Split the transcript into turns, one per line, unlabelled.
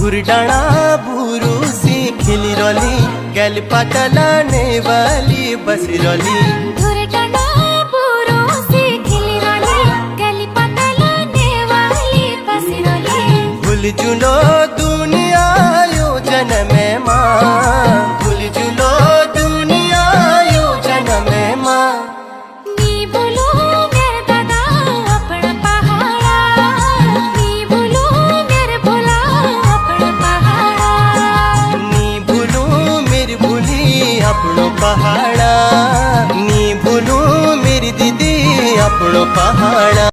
डाँडा बुरु से खेली रली गल पटला नेवाली बसी रली
डाँडा बुरु से खेली रली गल पटला नेवाली बसी रली
भूल जुनो